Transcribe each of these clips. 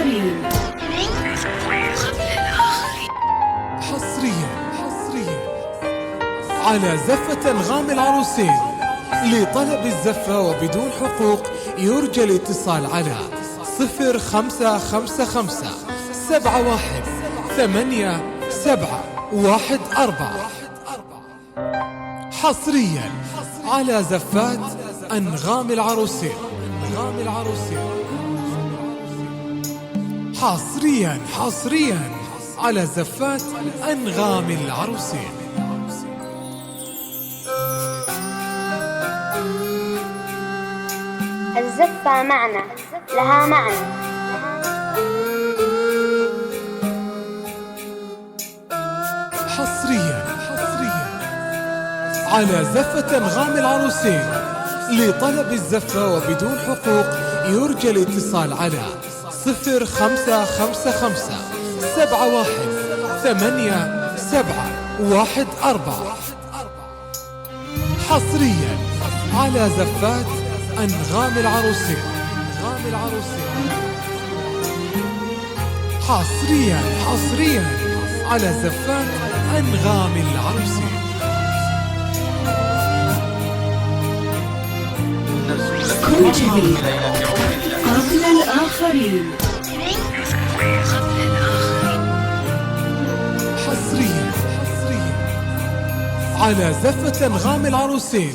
الآخرين. حصريا على زفة أنغام العروسين. لطلب الزفة وبدون حقوق يرجى الاتصال على 0555718714. حصريا على زفات أنغام العروسين. حصريا على زفات أنغام العروسين. الزفة معنى لها معنى. حصريا على زفة أنغام العروسين. لطلب الزفة وبدون حقوق يرجى الاتصال على 0555718714. حصريا على زفات أنغام العروسين. حصريا على زفات أنغام العروسين. كن جديد قبل الآخرين. حصريا على زفة أنغام العروسين.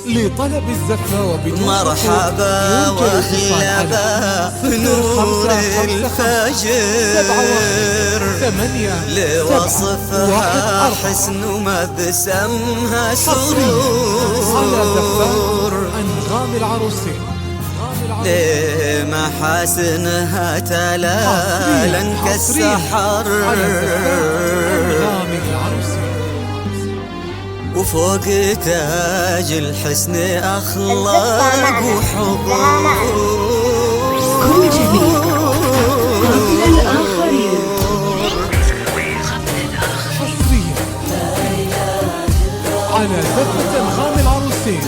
لطلب الزفة وبدون مرحبا وأهلا بنور الفجر لوصفها حسن ومبسمها سرور أنغام العروسين. لمحاسنها تلالا كالسحر وفوق تاج الحسن أخلاق وحضور. كن جديد قبل الآخرين. حصريا على زفة أنغام العروسين.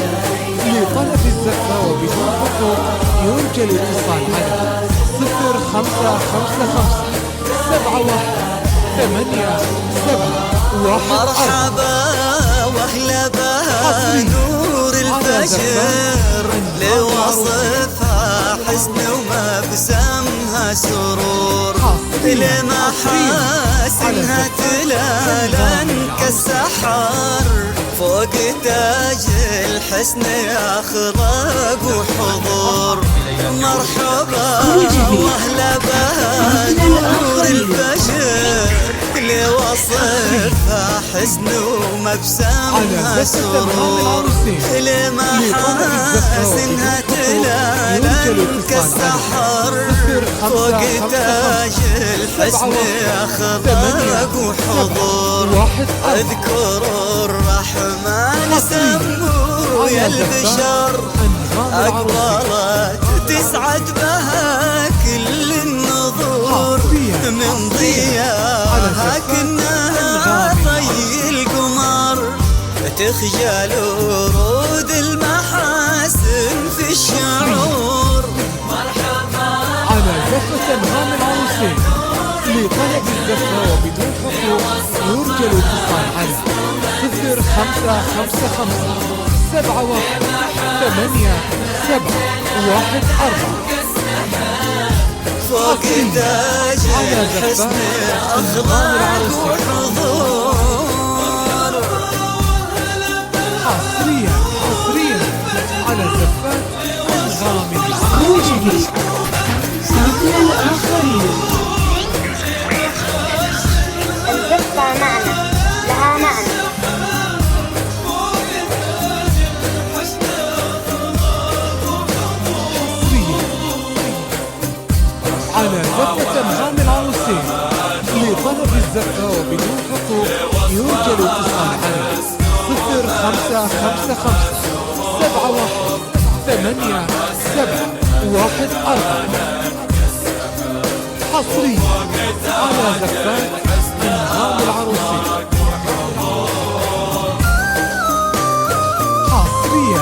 لطلب الزفة وبدون حقوق يرجى الاتصال على 0555718714. مرحبا واهلا بها نور الفجر لوصفها حسن ومبسمها سرور لمحاسنها تلالا كالسحر فوق تاج الحسن أخلاق وحضور. مرحبا واهلا بها نور الفجر لوصفها حسن ومبسمها سرور لمحاسنها تلالا كالسحر فوق تاج الحسن أخلاق وحضور. اذكر الرحمن سمو يا البشر أقبلت تسعد بها كل النظور من ضياها كأنها طي القمر تخجل ورود المحاسن في الشعور. على زفة أنغام العروسين. لطلب الزفة وبدون حقوق يرجى الاتصال على 0555718714. فوق تاج الحسن أخلاق وحضور. حصريا على زفات أنغام العروسين. كن جديد قبل الآخرين. الزفة معنى لها معنى. على زفة أنغام العروسين. لطلب الزفة وبدون حقوق يرجى الاتصال على 0555718714. حصريا على زفات أنغام العروسين. حصريا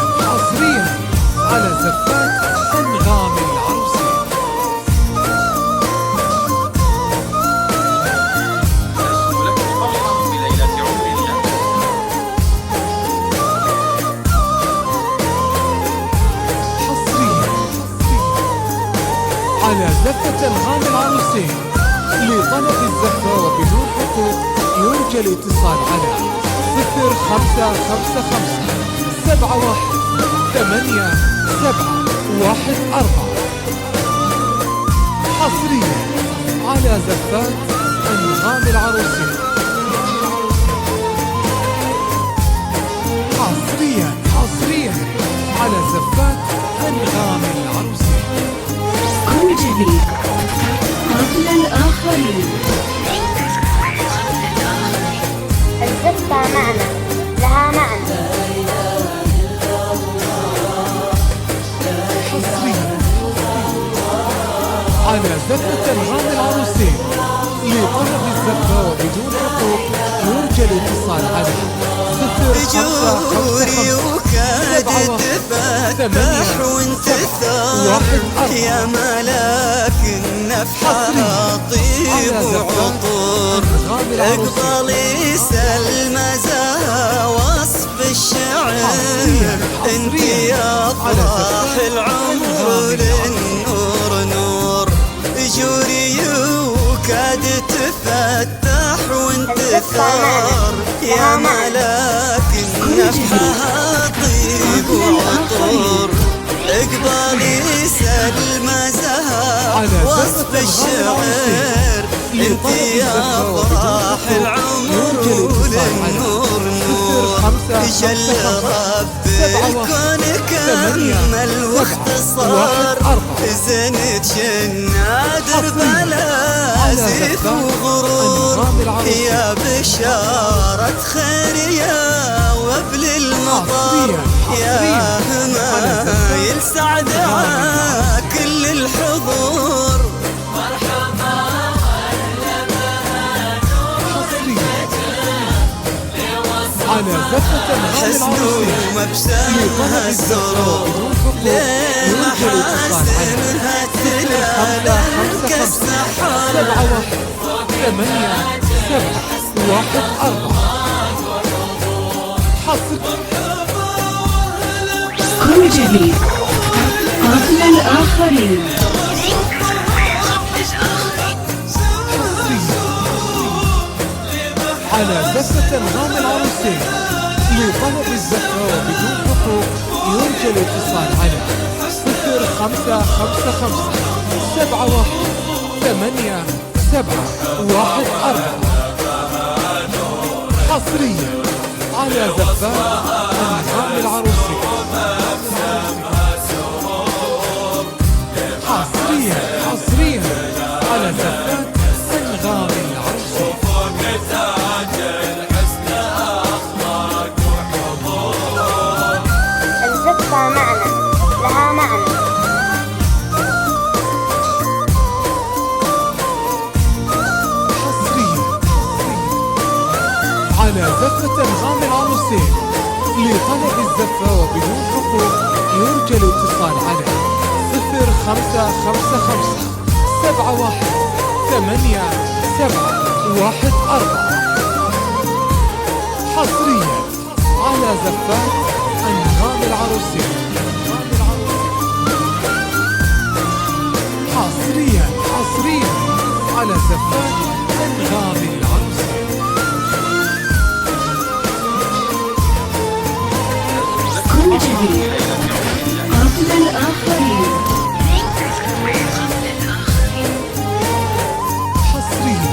على زفات أنغام العروسين. زفة أنغام العروسين لطلب الزفة وبدون حقوق يرجى الاتصال على 0555 71 8714 حصريا على زفات أنغام العروسين. حصريا على زفات أنغام العروسين. كن جميل قبل الآخرين. الزفة معنى لها معنى. حصريا على زفة أنغام العروسين لطلب الزفة وبدون حقوق يرجى الاتصال على جوري وكاد تفتح وانت ثار يا ملاك النفحة طيب وعطور اقبلي سلمزة وصف الشعر انت يا افراح العمر النور نور جوري وكاد تفتح وانت ثار يا ملاك النفحة طيب وعطور اقبلي سلمزة وصف الشعر انت يا افراح العمر والنور نور جل رب الكون كمل واختصار زنت شنادر بلا زيف وغرور يا بشارة خير يا وبل المطر يا همايل سعد كل الحضور على زفة أنغام العروسين ومبسمها الزروق لمحاسنها تلالى كالسحر 71 8714 كن جميل قبل الآخرين. على زفة أنغام العروسين لطلب الزفة وبدون حقوق يرجى الاتصال على 0555 71 8714 حصريا على زفات أنغام العروسين. حصريا على زفات أنغام العروسين. الزفة معنى لها معنى. على زفة أنغام العروسين لطلب الزفة وبدون حقوق يرجى الاتصال على 0555 71 8714 حصريا على زفات أنغام العروسين. حصريا على زفات أنغام العروسين. كن جميل قبل الآخرين. حصريا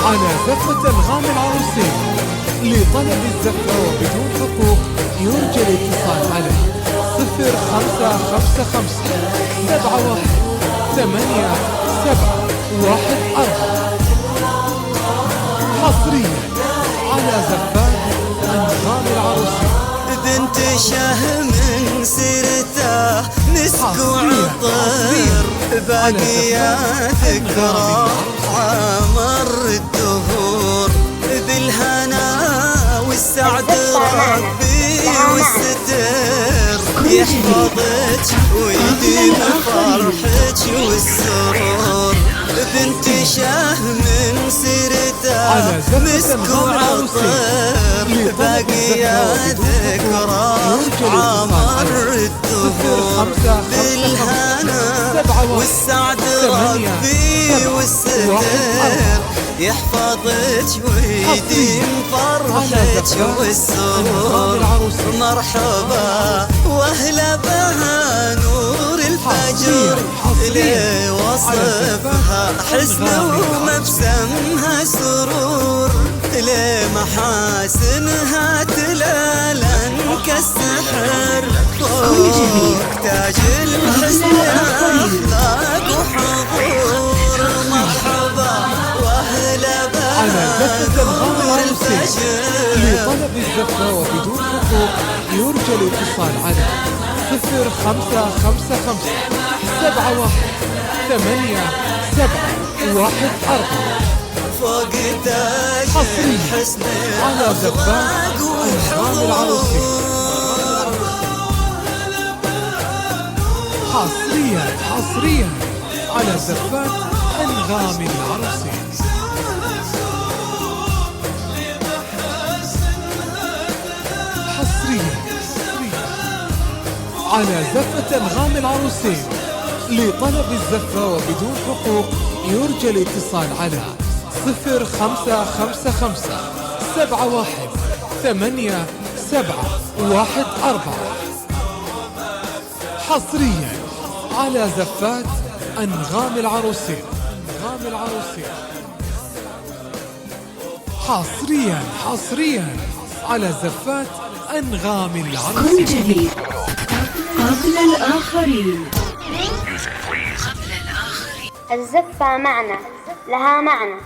على زفة أنغام العروسين لطلب الزفة وبدون حقوق يرجى الاتصال على 0555 71 8714 حصريا على زفات أنغام العروسين. بنت شهم سيرته مسك وعطر باقية ذكرى عمر الدهور بالهنا والسعد ربي والستر يحفظك ويديم فرحك والسرور. بنت شهم سيرته مسك وعطر باقية ذكرى عمر الدهور بالهنا والسعد ربي والستر يحفظك ويديم فرحك والسرور مرحبا واهلا بها نور الفجر اللي وصفها حزن ومبسمها سرور لمحاسنها تلالا كالسحر فوق تاج الحسن اخلاق وحضور مرحبا واهلا بها نور الفجر. لطلب الزفة وبدون حقوق يرجى الاتصال على 0555 71 8714 فوق تاج الحسن على زفات أنغام العروسي. حصريا على زفات أنغام العروسي. حصريا على زفة أنغام العروسي. لطلب الزفة وبدون حقوق يرجى الاتصال على 0555 71 8714 حصريا على زفات أنغام العروسي. حصريا على زفات أنغام كن العروسي. جديد قبل الآخرين. الزفة معنى لها معنى